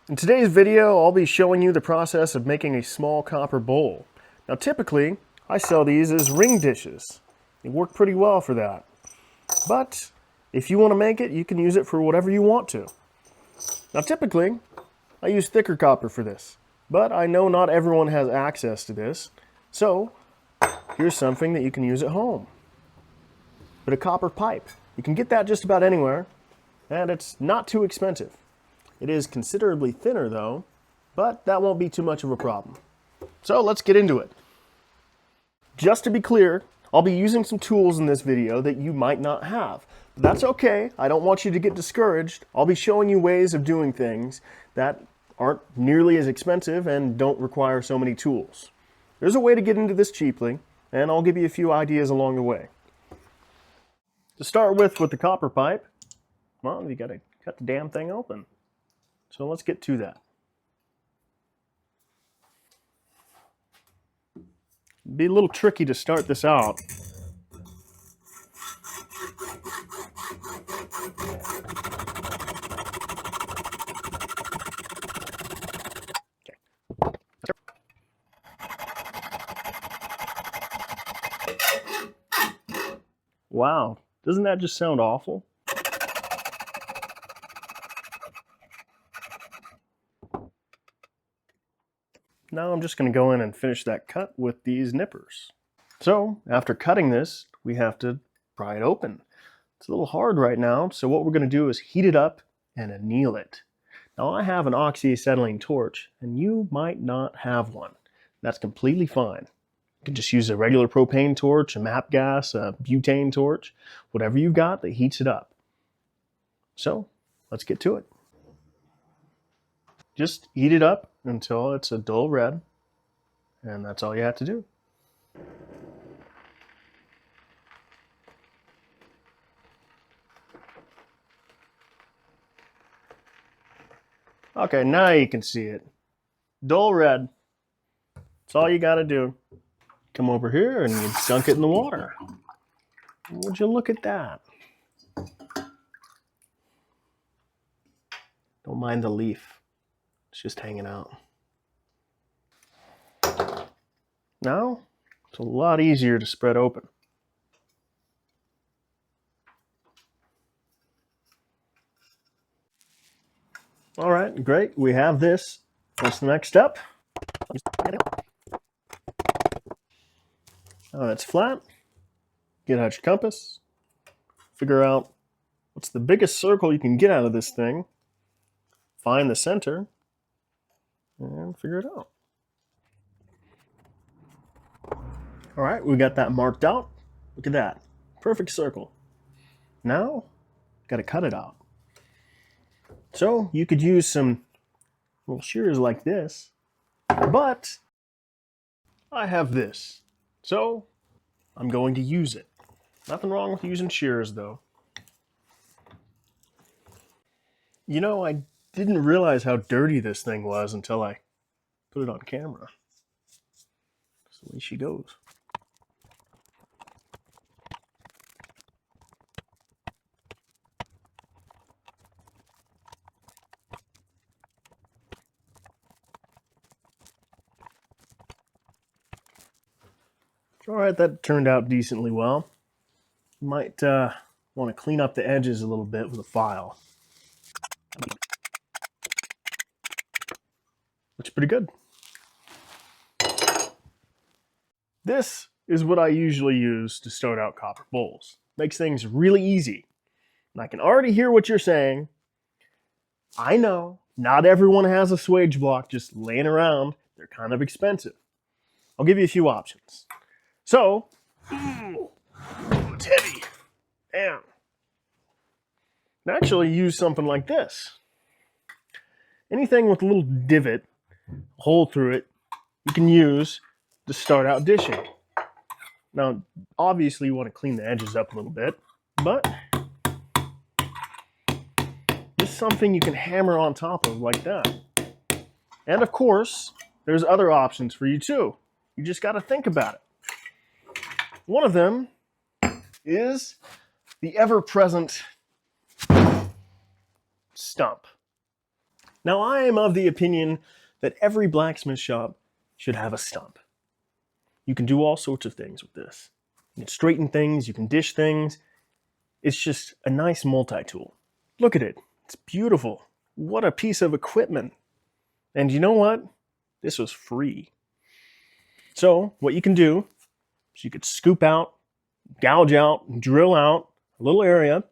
In today's video, I'll be showing you the process of making a small copper bowl. Now typically, I sell these as ring dishes. They work pretty well for that. But if you want to make it, you can use it for whatever you want to. Now typically, I use thicker copper for this, but I know not everyone has access to this, so here's something that you can use at home. But a copper pipe. You can get that just about anywhere, and it's not too expensive. It is considerably thinner though, but that won't be too much of a problem. So let's get into it. Just to be clear, I'll be using some tools in this video that you might not have. But that's okay, I don't want you to get discouraged. I'll be showing you ways of doing things that aren't nearly as expensive and don't require so many tools. There's a way to get into this cheaply, and I'll give you a few ideas along the way. To start with the copper pipe, well, you gotta cut the damn thing open. So let's get to that. It'd be a little tricky to start this out. Wow, doesn't that just sound awful? Now I'm just going to go in and finish that cut with these nippers. So after cutting this, we have to pry it open. It's a little hard right now, so what we're going to do is heat it up and anneal it. Now I have an oxyacetylene torch, and you might not have one. That's completely fine. You can just use a regular propane torch, a MAP gas, a butane torch, whatever you've got that heats it up. So let's get to it. Just heat it up until it's a dull red, and that's all you have to do. Okay, now you can see it. Dull red. That's all you gotta do. Come over here and you dunk it in the water. Would you look at that? Don't mind the leaf. It's just hanging out. Now, it's a lot easier to spread open. All right, great. We have this. What's the next step? It's flat. Get out your compass. Figure out what's the biggest circle you can get out of this thing. Find the center. And figure it out. All right, we got that marked out. Look at that. Perfect circle. Now, got to cut it out. So you could use some little shears like this, but I have this. So I'm going to use it. Nothing wrong with using shears though. You know, I didn't realize how dirty this thing was until I put it on camera. That's the way she goes. All right, that turned out decently well. Might want to clean up the edges a little bit with a file. Looks pretty good. This is what I usually use to start out copper bowls. Makes things really easy. And I can already hear what you're saying. I know, not everyone has a swage block just laying around. They're kind of expensive. I'll give you a few options. So, it's heavy. Damn. I actually use something like this. Anything with a little divot, hole through it, you can use to start out dishing. Now, obviously you want to clean the edges up a little bit, but this is something you can hammer on top of like that. And of course, there's other options for you too. You just got to think about it. One of them is the ever-present stump. Now, I am of the opinion that every blacksmith shop should have a stump. You can do all sorts of things with this. You can straighten things, you can dish things. It's just a nice multi-tool. Look at it. It's beautiful. What a piece of equipment. And you know what? This was free. So what you can do is you could scoop out, gouge out, drill out a little area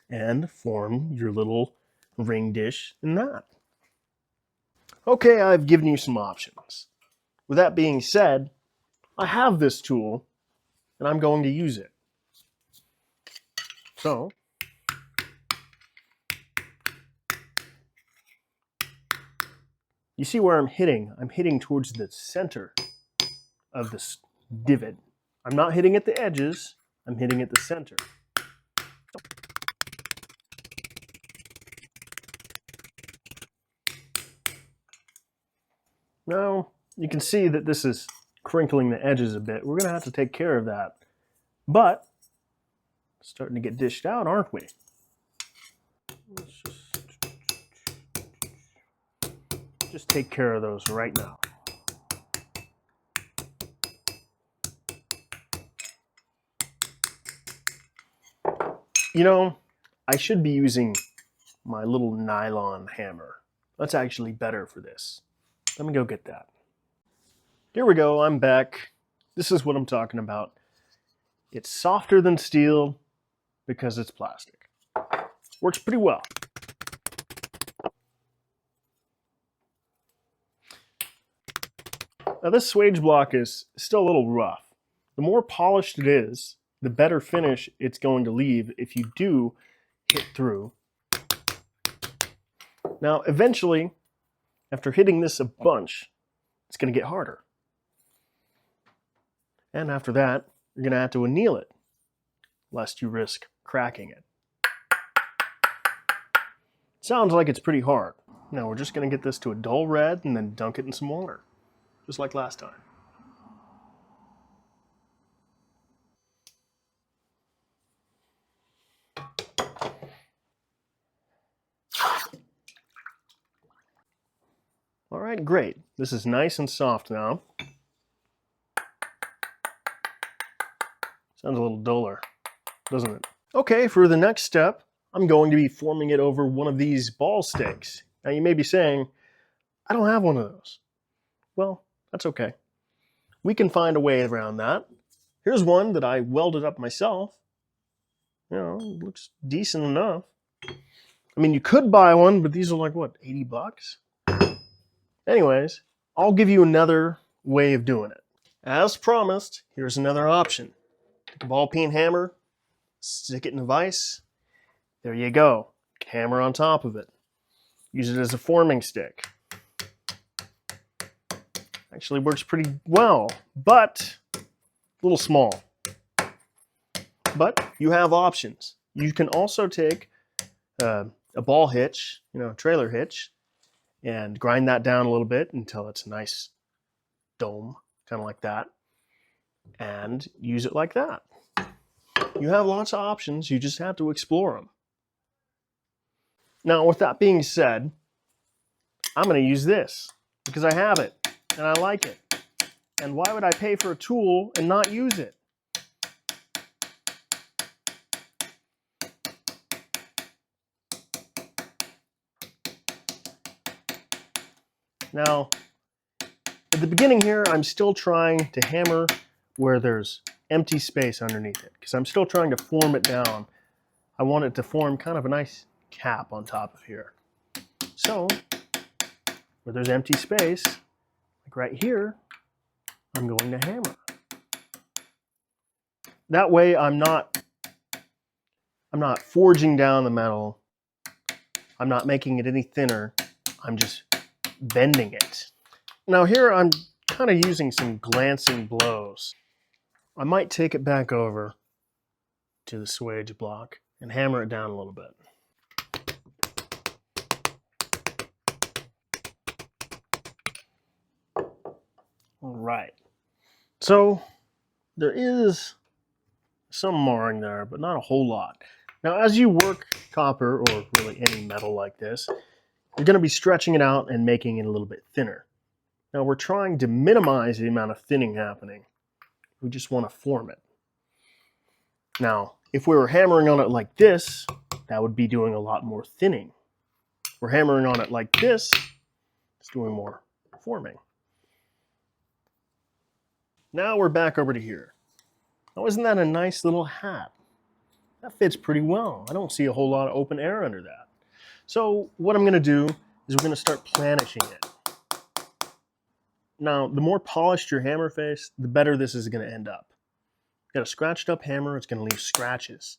and form your little ring dish in that. Okay, I've given you some options. With that being said, I have this tool and I'm going to use it. So, you see where I'm hitting? I'm hitting towards the center of this divot. I'm not hitting at the edges, I'm hitting at the center. Now, you can see that this is crinkling the edges a bit. We're going to have to take care of that. But, starting to get dished out, aren't we? Let's just take care of those right now. You know, I should be using my little nylon hammer. That's actually better for this. Let me go get that. Here we go, I'm back. This is what I'm talking about. It's softer than steel because it's plastic. Works pretty well. Now this swage block is still a little rough. The more polished it is, the better finish it's going to leave if you do hit through. Now eventually, after hitting this a bunch, it's going to get harder. And after that, you're going to have to anneal it, lest you risk cracking it. Sounds like it's pretty hard. Now we're just going to get this to a dull red and then dunk it in some water, just like last time. All right, great. This is nice and soft now. Sounds a little duller, doesn't it? Okay, for the next step, I'm going to be forming it over one of these ball sticks. Now you may be saying, I don't have one of those. Well, that's okay. We can find a way around that. Here's one that I welded up myself. You know, it looks decent enough. I mean, you could buy one, but these are like, what, 80 bucks? Anyways, I'll give you another way of doing it. As promised, here's another option. Take a ball peen hammer, stick it in a vise. There you go. Hammer on top of it. Use it as a forming stick. Actually works pretty well, but a little small. But you have options. You can also take a ball hitch, you know, a trailer hitch, and grind that down a little bit until it's a nice dome, kind of like that, and use it like that. You have lots of options, you just have to explore them. Now, with that being said, I'm going to use this because I have it and I like it. And why would I pay for a tool and not use it? Now, at the beginning here, I'm still trying to hammer where there's empty space underneath it because I'm still trying to form it down. I want it to form kind of a nice cap on top of here. So, where there's empty space, like right here, I'm going to hammer. That way I'm not forging down the metal. I'm not making it any thinner. I'm just bending it. Now here I'm kind of using some glancing blows. I might take it back over to the swage block and hammer it down a little bit. All right. So there is some marring there, but not a whole lot. Now as you work copper, or really any metal like this, you're going to be stretching it out and making it a little bit thinner. Now we're trying to minimize the amount of thinning happening. We just want to form it. Now, if we were hammering on it like this, that would be doing a lot more thinning. If we're hammering on it like this, it's doing more forming. Now we're back over to here. Now isn't that a nice little hat? That fits pretty well. I don't see a whole lot of open air under that. So what I'm going to do is we're going to start planishing it. Now, the more polished your hammer face, the better this is going to end up. Got a scratched up hammer, it's going to leave scratches.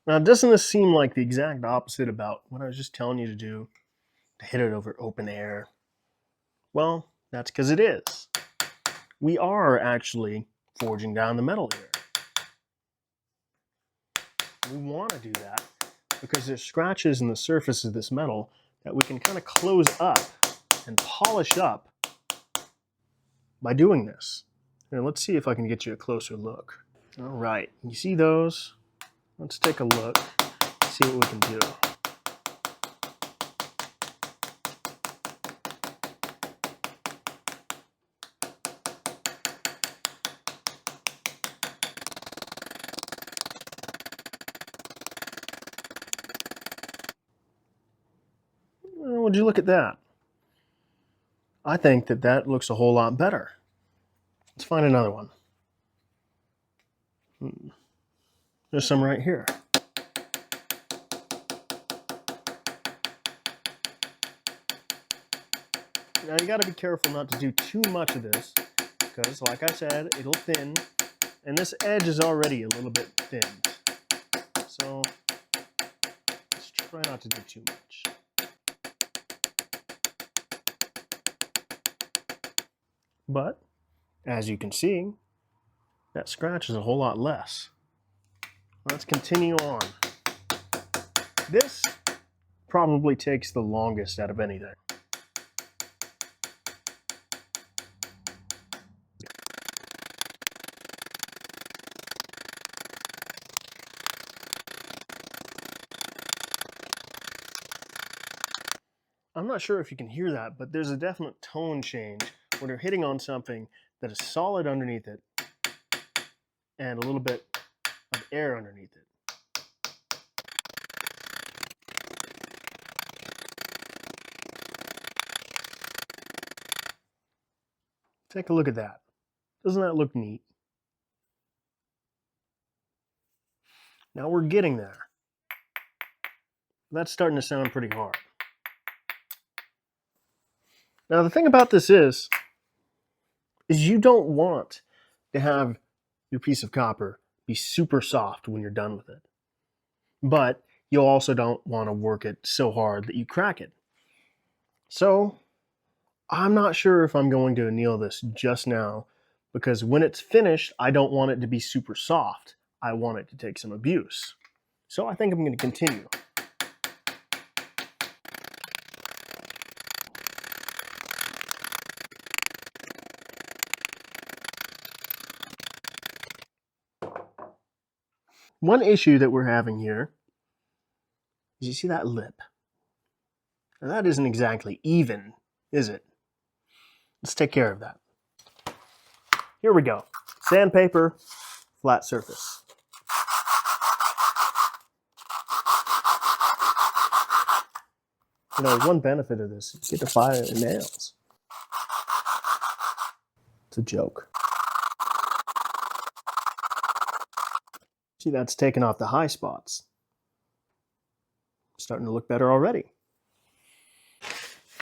Now, doesn't this seem like the exact opposite about what I was just telling you to do, to hit it over open air? Well, that's because it is. We are actually forging down the metal here. We want to do that because there's scratches in the surface of this metal that we can kind of close up and polish up by doing this. Here, let's see if I can get you a closer look. All right, you see those? Let's take a look, see what we can do. Would you look at that? I think that that looks a whole lot better. Let's find another one. There's some right here. Now you got to be careful not to do too much of this because, like I said, it'll thin, and this edge is already a little bit thinned. So let's try not to do too much. But, as you can see, that scratch is a whole lot less. Let's continue on. This probably takes the longest out of anything. I'm not sure if you can hear that, but there's a definite tone change when you're hitting on something that is solid underneath it and a little bit of air underneath it. Take a look at that. Doesn't that look neat? Now we're getting there. That's starting to sound pretty hard. Now the thing about this is you don't want to have your piece of copper be super soft when you're done with it. But you also don't want to work it so hard that you crack it. So I'm not sure if I'm going to anneal this just now because when it's finished, I don't want it to be super soft. I want it to take some abuse. So I think I'm going to continue. One issue that we're having here is you see that lip. Now that isn't exactly even, is it? Let's take care of that. Here we go. Sandpaper, flat surface. You know, one benefit of this is you get to file your nails. It's a joke. See, that's taken off the high spots. Starting to look better already.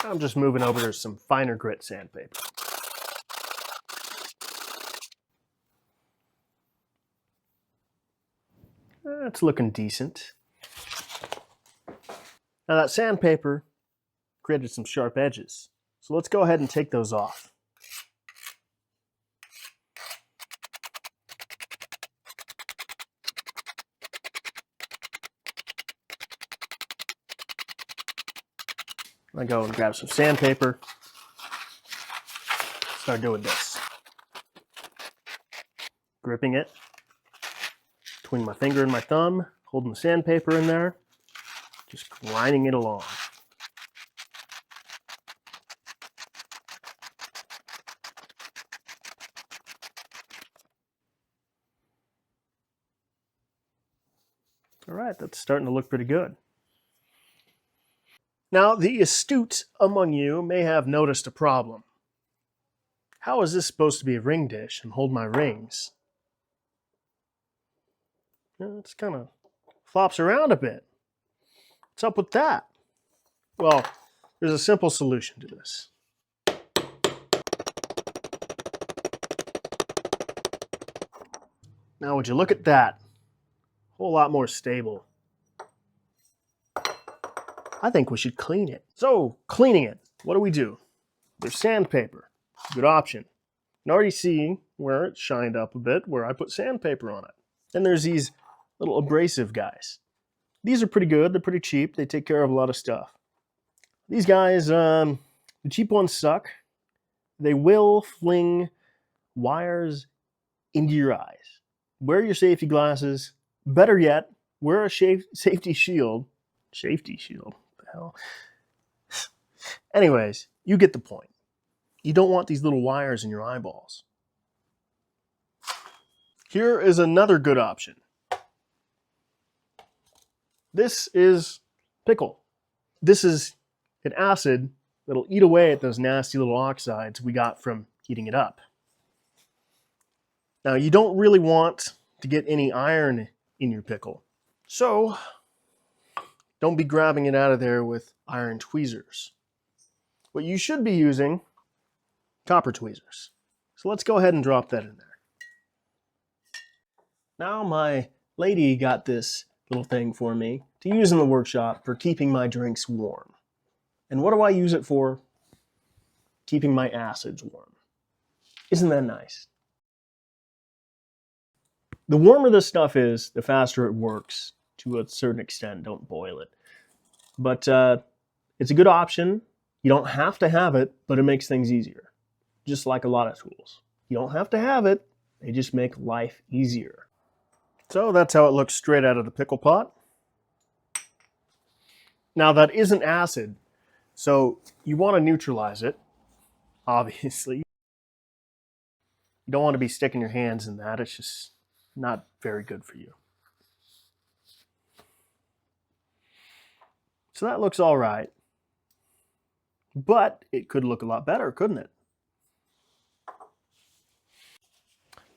I'm just moving over to some finer grit sandpaper. That's looking decent. Now that sandpaper created some sharp edges. So let's go ahead and take those off. I go and grab some sandpaper, start doing this. Gripping it, between my finger and my thumb, holding the sandpaper in there, just grinding it along. All right, that's starting to look pretty good. Now, the astute among you may have noticed a problem. How is this supposed to be a ring dish and hold my rings? It's kind of flops around a bit. What's up with that? Well, there's a simple solution to this. Now, would you look at that? A whole lot more stable. I think we should clean it. So, cleaning it, what do? There's sandpaper. Good option. You can already see where it shined up a bit, where I put sandpaper on it. Then there's these little abrasive guys. These are pretty good. They're pretty cheap. They take care of a lot of stuff. These guys, the cheap ones suck. They will fling wires into your eyes. Wear your safety glasses. Better yet, wear a safety shield. Safety shield? What the hell? Anyways, you get the point. You don't want these little wires in your eyeballs. Here is another good option. This is Pickle. This is an acid that'll eat away at those nasty little oxides we got from heating it up. Now, you don't really want to get any iron in your pickle, so don't be grabbing it out of there with iron tweezers. What you should be using, copper tweezers. So let's go ahead and drop that in there. Now my lady got this little thing for me to use in the workshop for keeping my drinks warm. And what do I use it for? Keeping my acids warm. Isn't that nice? The warmer this stuff is, the faster it works to a certain extent. Don't boil it. But it's a good option. You don't have to have it, but it makes things easier. Just like a lot of tools. You don't have to have it, they just make life easier. So that's how it looks straight out of the pickle pot. Now that isn't acid, so you want to neutralize it, obviously. You don't want to be sticking your hands in that, it's just not very good for you. So that looks all right, but it could look a lot better, couldn't it?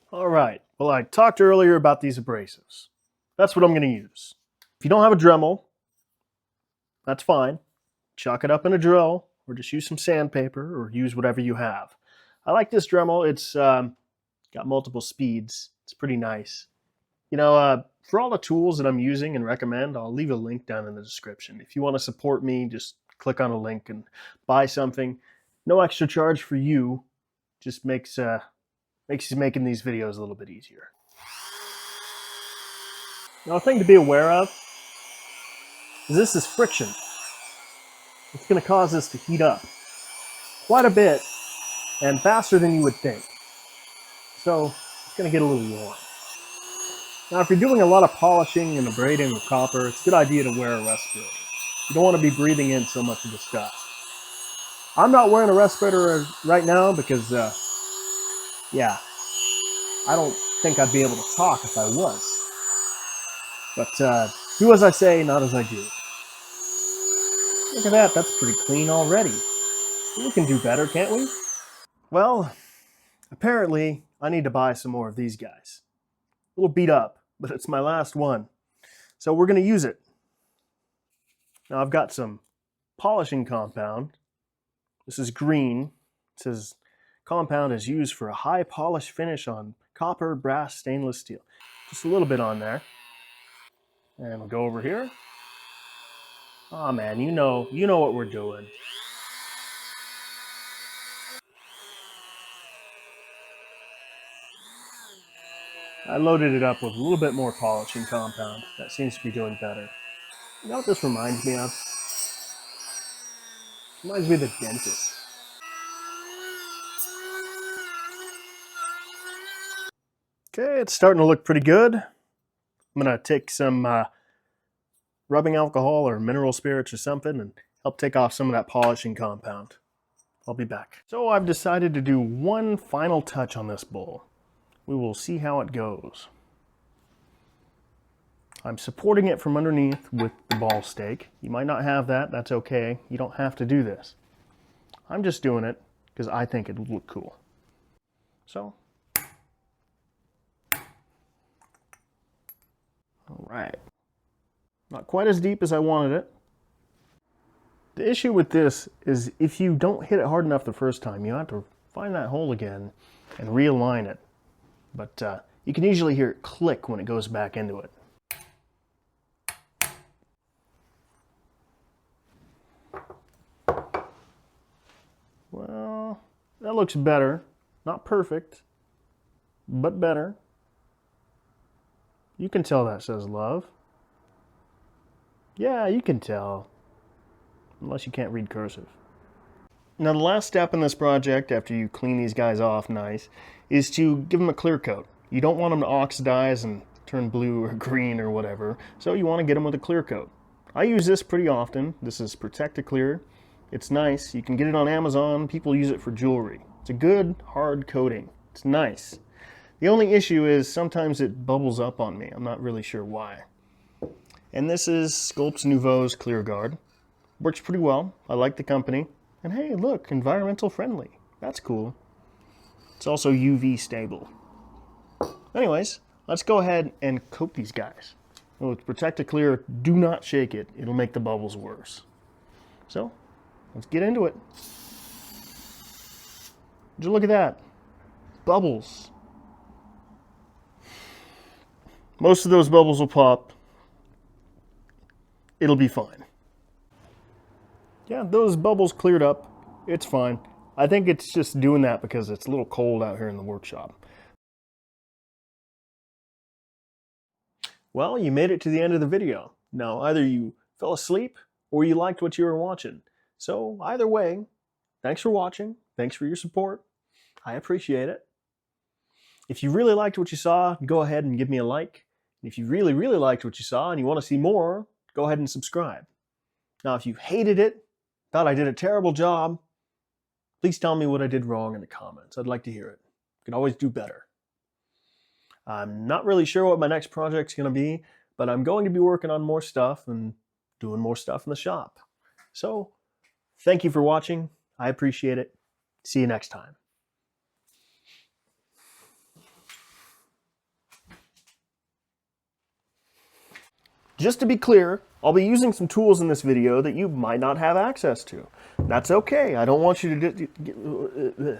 All right, well, I talked earlier about these abrasives. That's what I'm going to use. If you don't have a Dremel, that's fine. Chalk it up in a drill, or just use some sandpaper, or use whatever you have. I like this Dremel. It's got multiple speeds. It's pretty nice. You know, for all the tools that I'm using and recommend, I'll leave a link down in the description. If you want to support me, just click on a link and buy something. No extra charge for you. Just makes making these videos a little bit easier. Now, a thing to be aware of is this is friction. It's going to cause this to heat up quite a bit and faster than you would think. So it's going to get a little warm. Now, if you're doing a lot of polishing and abrading with copper, it's a good idea to wear a respirator. You don't want to be breathing in so much of the stuff. I'm not wearing a respirator right now because, yeah, I don't think I'd be able to talk if I was. But do as I say, not as I do. Look at that, that's pretty clean already. We can do better, can't we? Well, apparently I need to buy some more of these guys. A little beat up, but it's my last one. So we're going to use it. Now I've got some polishing compound. This is green. It says compound is used for a high polish finish on copper, brass, stainless steel. Just a little bit on there. And we'll go over here. Oh man, you know what we're doing. I loaded it up with a little bit more polishing compound. That seems to be doing better. You know what this reminds me of? It reminds me of the dentist. Okay, it's starting to look pretty good. I'm going to take some rubbing alcohol or mineral spirits or something and help take off some of that polishing compound. I'll be back. So I've decided to do one final touch on this bowl. We will see how it goes. I'm supporting it from underneath with the ball stake. You might not have that, that's okay. You don't have to do this. I'm just doing it because I think it would look cool. So, all right. Not quite as deep as I wanted it. The issue with this is if you don't hit it hard enough the first time, you have to find that hole again and realign it. But you can usually hear it click when it goes back into it. Well, that looks better. Not perfect, but better. You can tell that says love. Yeah, you can tell. Unless you can't read cursive. Now the last step in this project, after you clean these guys off nice, is to give them a clear coat. You don't want them to oxidize and turn blue or green or whatever, so you want to get them with a clear coat. I use this pretty often. This is Protect-A-Clear. It's nice. You can get it on Amazon. People use it for jewelry. It's a good, hard coating. It's nice. The only issue is sometimes it bubbles up on me. I'm not really sure why. And this is Sculpts Nouveau's Clear Guard. Works pretty well. I like the company. And hey, look, environmental friendly. That's cool. It's also UV stable. Anyways, let's go ahead and coat these guys. With Protect-A-Clear, do not shake it. It'll make the bubbles worse. So, let's get into it. Just look at that. Bubbles. Most of those bubbles will pop. It'll be fine. Yeah, those bubbles cleared up. It's fine. I think it's just doing that because it's a little cold out here in the workshop. Well, you made it to the end of the video. Now, either you fell asleep or you liked what you were watching. So, either way, thanks for watching. Thanks for your support. I appreciate it. If you really liked what you saw, go ahead and give me a like. If you really, really liked what you saw and you want to see more, go ahead and subscribe. Now, if you hated it, thought I did a terrible job, please tell me what I did wrong in the comments. I'd like to hear it. You can always do better. I'm not really sure what my next project's going to be, but I'm going to be working on more stuff and doing more stuff in the shop. So, thank you for watching. I appreciate it. See you next time. Just to be clear, I'll be using some tools in this video that you might not have access to. That's okay. I don't want you to